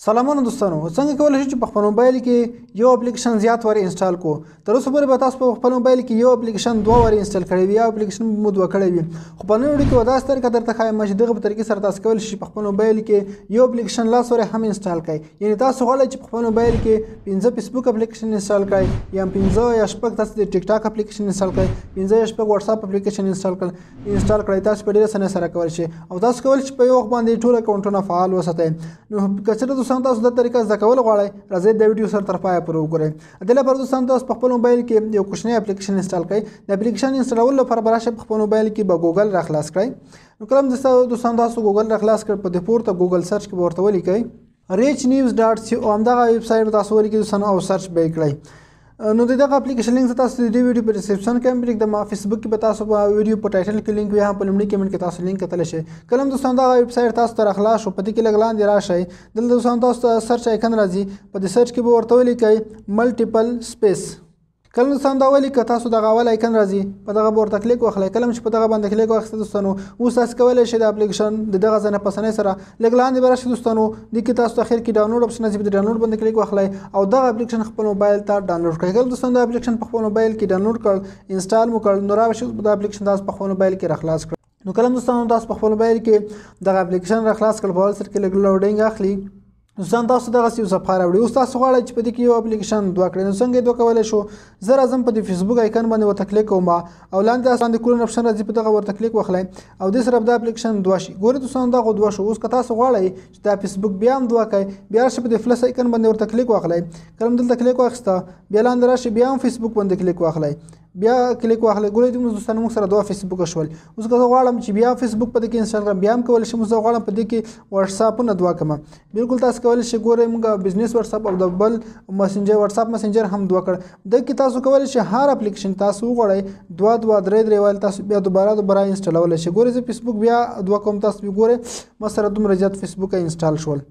سلامونه دوستانو، څنګه کولی شو چې په خپل موبایل کې یو اپلیکیشن زیات وارې انسټال کو. تر اوسه پورې به تاسو په خپل موبایل کې یو اپلیکیشن 2 وارې انسټال کړی وي یا اپلیکیشن مو 2 کړی وي. خو په نن ویډیو کې وداسې طریقه درته ښایم چې دغه په طریقې سره تاسو کولی شئ په خپل موبایل کې یو اپلیکیشن لاس وارې هم انسټال کړئ. یعنې تاسو غواړئ چې په خپل موبایل کې 15 فیسبوک اپلیکیشن انسټال کړئ یا 15 یا شپږ تاسو د ټیک ټاک اپلیکیشن انسټال کړئ، 15 یا شپږ واتس اپ اپلیکیشن انسټال کړئ. تاسو په ډېره اسانۍ سره کولی شئ او تاسو کولی شئ په یو وخت باندې ټول اکاونټونه فعال وساتئ. نو که چېرته دوستان تاسو دا طریقه زده کول غواړئ، راځئ د ویډیو سره تر پایه پورې وګورئ. د لپاره دوستان تاسو په خپل موبایل کې یو کوچنی اپلیکیشن انسټال کړئ. د اپلیکیشن انسټالولو لپاره به راشئ په خپل موبایل کې به ګوګل راخلاص کړئ. نو کله هم دوستان تاسو ګوګل راخلاص کړ، په دې پورته ګوګل سرچ کې به ورته ولیکئ richnews.co. همدغه ویب سایټ به تاسو ولیکئ دوستانو او سرچ به یې کړئ. نو دغه اپلیکیشن لینک تاسو د دې ویډیو په ډسکرپشن کې هم پرېږدم. فیسبوک کې به تاسو په ویډیو په ټایټل کې لینک وي، هم په لومړي کمنټ کې تاسو لینک کتلی شئ. کله هم دوستان دغه ویب سایټ تاسو ته راخلاص شو، په دې کې لږ لاندې راشئ. دلته دوستان تاسو ته سرچ آیکن راځي، په دې سرچ کې به ورته ولیکئ ملټیپل سپیس. کله دوستان دا ولیکه تاسو دغه اول آیکن راځي، په دغه به ورته کلیک واخلئ. کله چې په دغه باندې کلیک واخیسته دوستانو، اوس تاسو کولی شئ د اپلیکیشن د دغه ځای نه په اسانۍ سره لږ لاندې به راشئ دوستانو. دې کې تاسو ته اخر کې ډاونلوډ اپشن راځي، په دې ډاونلوډ باندې کلیک واخلئ او دغه اپلیکیشن خپل موبایل ته ډاونلوډ کړئ. کله دوستان د اپلیکیشن په خپل موبایل کې ډاونلوډ کړ، انسټال مو کړ، نو راشئ د اپلیکیشن تاسو په خپل موبایل کې راخلاص کړئ. نو کله دوستانو تاسو په خپل موبایل کې دغه اپلیکیشن راخلاص کړ، په اول سر کې لږ لوډینګ اخلي. دوستان تاسو دغسې یو صفحه راوړي. اوس تاسو غواړئ چې په دې کې یو اپلیکیشن 2 کړئ. نو څنګه یې 2 کولی شو؟ زه راځم په دې فیسبوک آیکن باندې ورته کلیک کوم او لاندې تاسو باندې کولن اپشن راځي، په دغه ورته کلیک واخلئ او دې سره به دا اپلیکیشن 2 شي. ګورئ دوستان دغه 2 شو. اوس که تاسو غواړئ چې دا فیسبوک بیا هم 2 کړئ، بیا راشئ په دې پلس آیکن باندې ورته کلیک واخلئ. کله هم دلته کلیک واخیسته، بیا لاندې راشئ، بیا هم فیسبوک باندې کلیک واخلئ، بیا کلیک واخلئ. ګورئ دوستان موږ سره 2 فیسبوک شول. اوس که زه غواړم چې بیا فیسبوک په دې کې انسټال کړم، بیا هم کولی شم. زه غواړم په دې کې واتساپونه 2 کړم. بالکل تاسو کولی شئ. ګورئ موږ بزنس واتساپ او د بل مسنجر واتساپ مسنجر هم 2 کړ. دغه کې تاسو کولی شئ هر اپلیکیشن تاسو وغواړئ 2 3 ویل تاسو بیا دوباره انسټالولی شئ. ګورئ زه فیسبوک بیا 2 کوم. تاسو ګورئ ما سره دومره زیات فیسبوک انسټال شول.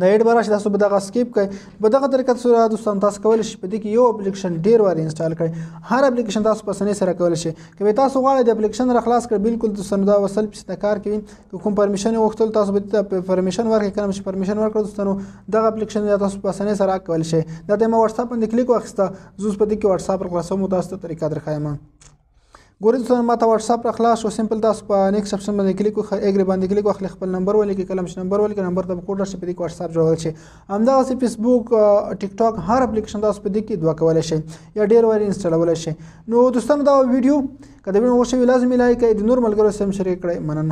د ایډ به راشي، تاسو به دغه سکیپ کړئ. په دغه طریقه سره دوستان تاسو کولی شئ په دې کې یو اپلیکیشن ډېر وارې انسټال کړئ. هر اپلیکیشن تاسو په اسانۍ سره کولی شئ. که تاسو غواړئ د اپلیکیشن راخلاص کړئ، بالکل دوستانو دا وسل پسې کار کوي. که کوم پرمیشن یې غوښتل تاسو به دې پرمیشن ورکړئ. کله چې پرمیشن ورکړئ دوستانو، دغه اپلیکیشن تاسو په اسانۍ سره کولی شئ. دا ته ما واتساپ باندې کلیک واخیسته، زه اوس په دې کې واتساپ راخلاصوم او تاسو ته طریقه درښایم. ګورئ دوستانو ما ته واتساپ راخلاص شو. سمپل تاسو په نیکسټ اپشن باندې کلیک وکړئ، ایګری باندې کلیک واخلئ، خپل نمبر ولیکئ. کله چې نمبر ولیکئ، نمبر ته به کوډ راشي، په دې کې واتساپ جوړول شي. همدغسې فیسبوک، ټیک ټاک، هر اپلیکیشن تاسو په دې کې 2 کولی شئ یا ډېر وارې انسټالولی شئ. نو دوستانو دا ویډیو که د ویډیو خوښ شوي لازمي لایک کړئ، د نور ملګرو سره هم شریک کړئ. مننه.